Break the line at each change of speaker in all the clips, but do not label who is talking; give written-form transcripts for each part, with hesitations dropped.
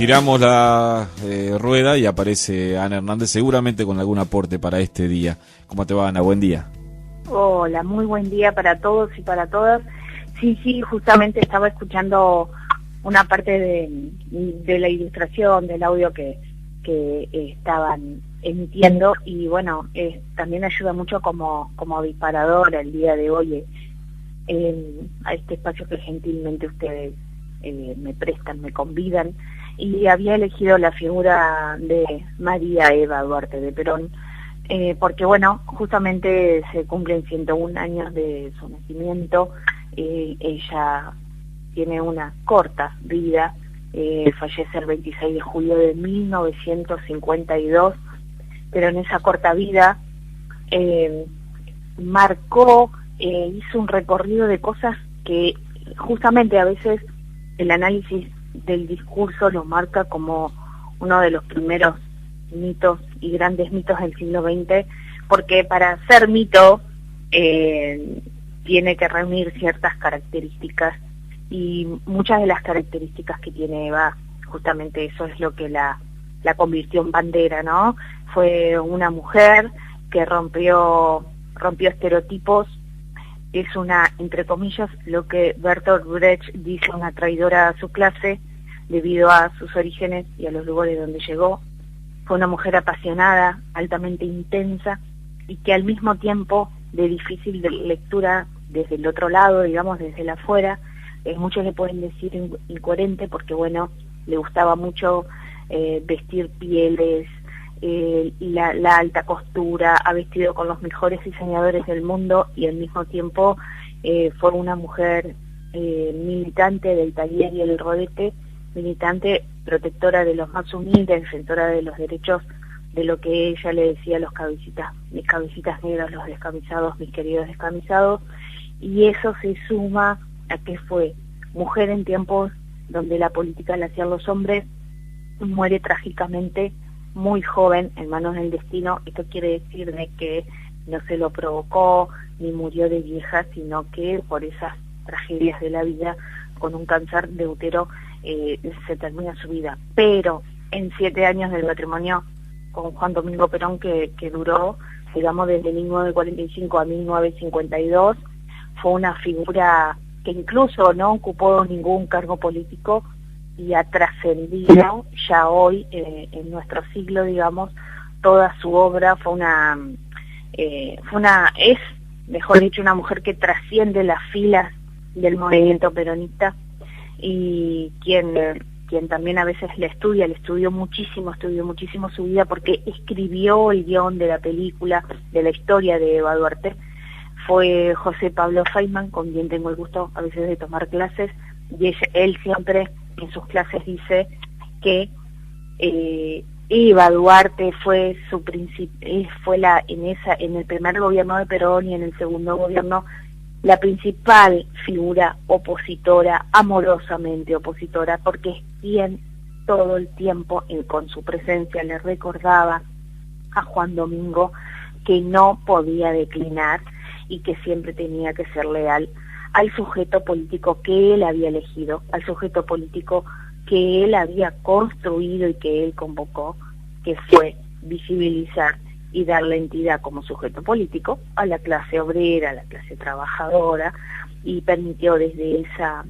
giramos la rueda y aparece Ana Hernández, seguramente con algún aporte para este día. ¿Cómo te va, Ana? Buen día.
Hola, muy buen día para todos y para todas. Sí, justamente estaba escuchando una parte de la ilustración, del audio que estaban emitiendo, y bueno, también ayuda mucho como disparador el día de hoy a este espacio que gentilmente ustedes me prestan, me convidan, y había elegido la figura de María Eva Duarte de Perón, porque bueno, justamente se cumplen 101 años de su nacimiento. Ella tiene una corta vida, fallece el 26 de julio de 1952, pero en esa corta vida marcó, hizo un recorrido de cosas que justamente a veces el análisis del discurso lo marca como uno de los primeros mitos y grandes mitos del siglo XX, porque para ser mito tiene que reunir ciertas características, y muchas de las características que tiene Eva, justamente eso es lo que la convirtió en bandera, ¿no? Fue una mujer que rompió estereotipos. Es una, entre comillas, lo que Bertolt Brecht dice, una traidora a su clase debido a sus orígenes y a los lugares donde llegó. Fue una mujer apasionada, altamente intensa, y que al mismo tiempo de difícil de lectura desde el otro lado, digamos, desde el afuera. Muchos le pueden decir incoherente porque, bueno, le gustaba mucho vestir pieles, la alta costura, ha vestido con los mejores diseñadores del mundo, y al mismo tiempo fue una mujer militante del taller y el rodete, militante, protectora de los más humildes, defensora de los derechos de lo que ella le decía a los cabecitas, mis cabecitas negras, los descamisados, mis queridos descamisados, y eso se suma a que fue mujer en tiempos donde la política la hacían los hombres. Muere trágicamente muy joven en manos del destino. Esto quiere decir de que no se lo provocó ni murió de vieja, sino que por esas tragedias de la vida, con un cáncer de útero, se termina su vida. Pero en 7 años del matrimonio con Juan Domingo Perón, que duró, digamos, desde 1945 a 1952, fue una figura que incluso no ocupó ningún cargo político y ha trascendido ya hoy, en nuestro siglo, digamos. Toda su obra es, mejor dicho, una mujer que trasciende las filas del movimiento peronista, y quien también a veces le estudió muchísimo su vida, porque escribió el guión de la película, de la historia de Eva Duarte. Fue José Pablo Feynman, con quien tengo el gusto a veces de tomar clases, y él siempre en sus clases dice que Eva Duarte fue en el primer gobierno de Perón y en el segundo gobierno la principal figura opositora, amorosamente opositora, porque es quien todo el tiempo con su presencia le recordaba a Juan Domingo que no podía declinar y que siempre tenía que ser leal al sujeto político que él había elegido, al sujeto político que él había construido y que él convocó, que fue visibilizar y darle entidad como sujeto político a la clase obrera, a la clase trabajadora, y permitió desde esa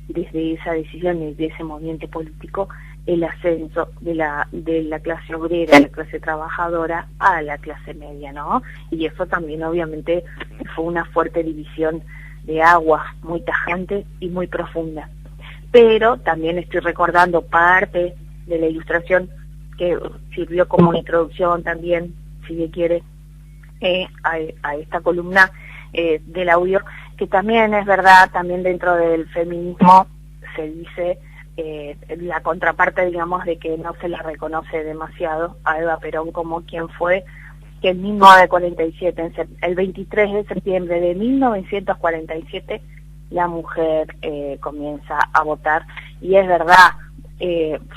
decisión y de ese movimiento político el ascenso de la clase obrera, la clase trabajadora, a la clase media, ¿no? Y eso también obviamente fue una fuerte división de aguas, muy tajante y muy profunda. Pero también estoy recordando parte de la ilustración que sirvió como introducción también, si se quiere, a esta columna del audio, que también es verdad, también dentro del feminismo se dice la contraparte, digamos, de que no se la reconoce demasiado a Eva Perón como quien fue, que en 1947, el 23 de septiembre de 1947, la mujer comienza a votar, y es verdad,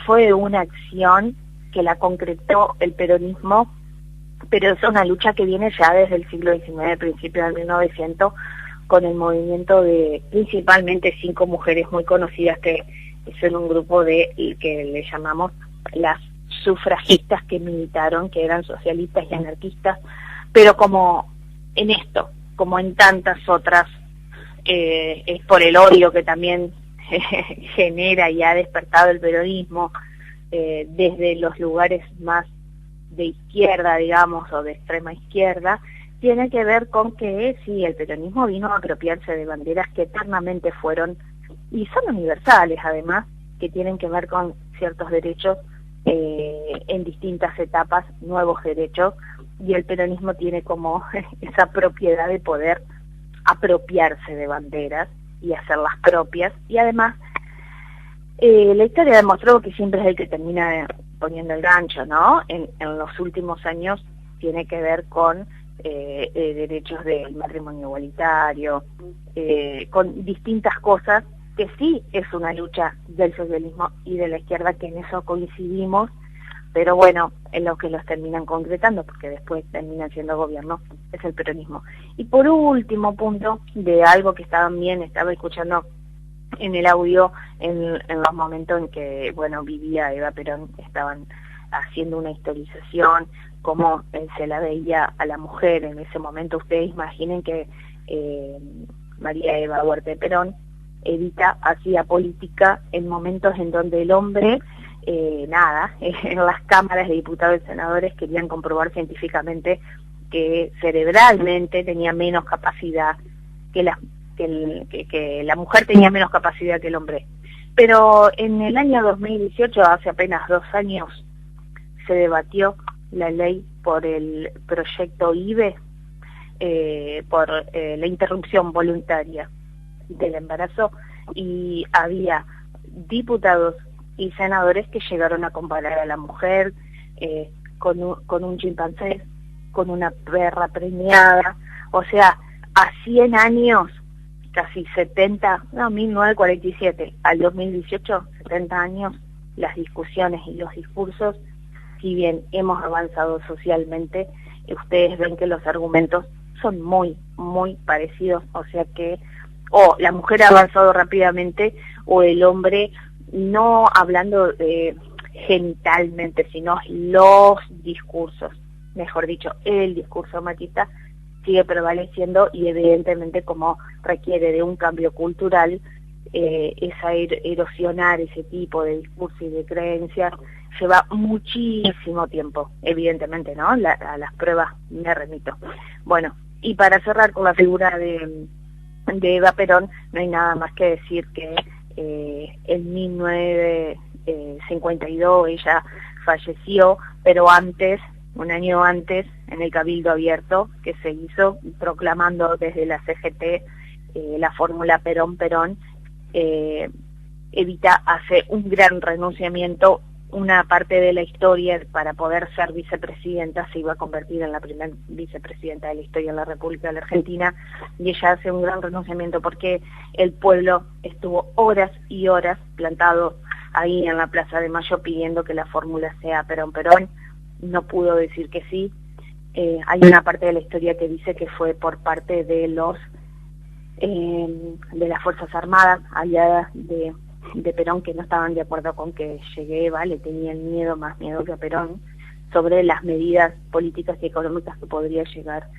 fue una acción que la concretó el peronismo, pero es una lucha que viene ya desde el siglo XIX, principio del 1900, con el movimiento de principalmente 5 mujeres muy conocidas que son un grupo de que le llamamos las sufragistas que militaron, que eran socialistas y anarquistas, pero como en esto, como en tantas otras, es por el odio que también genera y ha despertado el peronismo desde los lugares más de izquierda, digamos, o de extrema izquierda, tiene que ver con que sí, el peronismo vino a apropiarse de banderas que eternamente fueron, y son universales además, que tienen que ver con ciertos derechos en distintas etapas, nuevos derechos, y el peronismo tiene como esa propiedad de poder apropiarse de banderas y hacerlas propias, y además la historia demostró que siempre es el que termina poniendo el gancho, ¿no? En los últimos años tiene que ver con derechos del matrimonio igualitario, con distintas cosas que sí es una lucha del socialismo y de la izquierda, que en eso coincidimos, pero bueno, en lo que los terminan concretando, porque después terminan siendo gobierno, es el peronismo. Y por último punto, de algo que estaba escuchando en el audio, en los momentos en que, bueno, vivía Eva Perón, estaban haciendo una historización, cómo se la veía a la mujer en ese momento. Ustedes imaginen que María Eva Duarte de Perón, Evita, hacía política en momentos en donde el hombre, en las cámaras de diputados y senadores querían comprobar científicamente que cerebralmente tenía menos capacidad que la mujer tenía menos capacidad que el hombre. Pero en el año 2018, hace apenas 2 años, se debatió la ley por el proyecto IVE, por la interrupción voluntaria del embarazo, y había diputados y senadores que llegaron a comparar a la mujer con un chimpancé, con una perra preñada. O sea, a 100 años, casi 1947 al 2018, 70 años, las discusiones y los discursos, si bien hemos avanzado socialmente, ustedes ven que los argumentos son muy, muy parecidos. O sea que o la mujer ha avanzado rápidamente, o el hombre, no hablando genitalmente, sino los discursos, mejor dicho, el discurso machista sigue prevaleciendo, y evidentemente, como requiere de un cambio cultural, erosionar ese tipo de discurso y de creencias lleva muchísimo tiempo, evidentemente, ¿no? A las pruebas me remito. Bueno, y para cerrar con la figura de Eva Perón, no hay nada más que decir que en 1952 ella falleció, pero antes, un año antes, en el Cabildo Abierto que se hizo, proclamando desde la CGT la fórmula Perón-Perón, Evita hace un gran renunciamiento. Una parte de la historia, para poder ser vicepresidenta, se iba a convertir en la primera vicepresidenta de la historia de la República de la Argentina, y ella hace un gran renunciamiento porque el pueblo estuvo horas y horas plantado ahí en la Plaza de Mayo pidiendo que la fórmula sea Perón-Perón. No pudo decir que sí. Hay una parte de la historia que dice que fue por parte de las Fuerzas Armadas aliadas de Perón, que no estaban de acuerdo con que llegue Eva, le tenían miedo, más miedo que a Perón, sobre las medidas políticas y económicas que podría llegar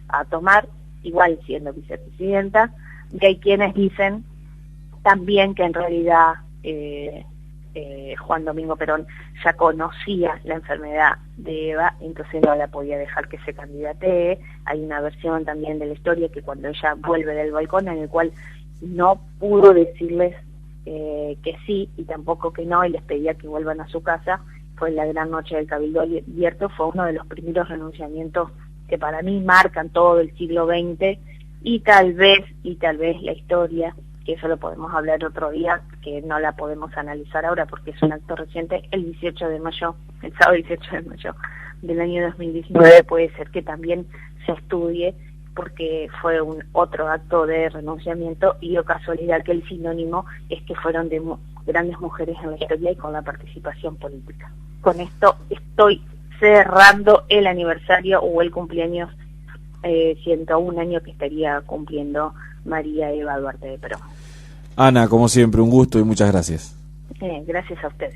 a tomar, igual siendo vicepresidenta. Y hay quienes dicen también que en realidad Juan Domingo Perón ya conocía la enfermedad de Eva, entonces no la podía dejar que se candidatee. Hay una versión también de la historia que cuando ella vuelve del balcón, en el cual no pudo decirles que sí y tampoco que no, y les pedía que vuelvan a su casa. Fue la gran noche del Cabildo Abierto, fue uno de los primeros renunciamientos que para mí marcan todo el siglo XX, y tal vez la historia, que eso lo podemos hablar otro día, que no la podemos analizar ahora porque es un acto reciente, el 18 de mayo, el sábado 18 de mayo del año 2019, puede ser que también se estudie, porque fue un otro acto de renunciamiento, y o casualidad que el sinónimo es que fueron de grandes mujeres en la historia y con la participación política. Con esto estoy cerrando el aniversario o el cumpleaños 101 años que estaría cumpliendo María Eva Duarte de Perón.
Ana, como siempre, un gusto y muchas gracias.
Gracias a ustedes.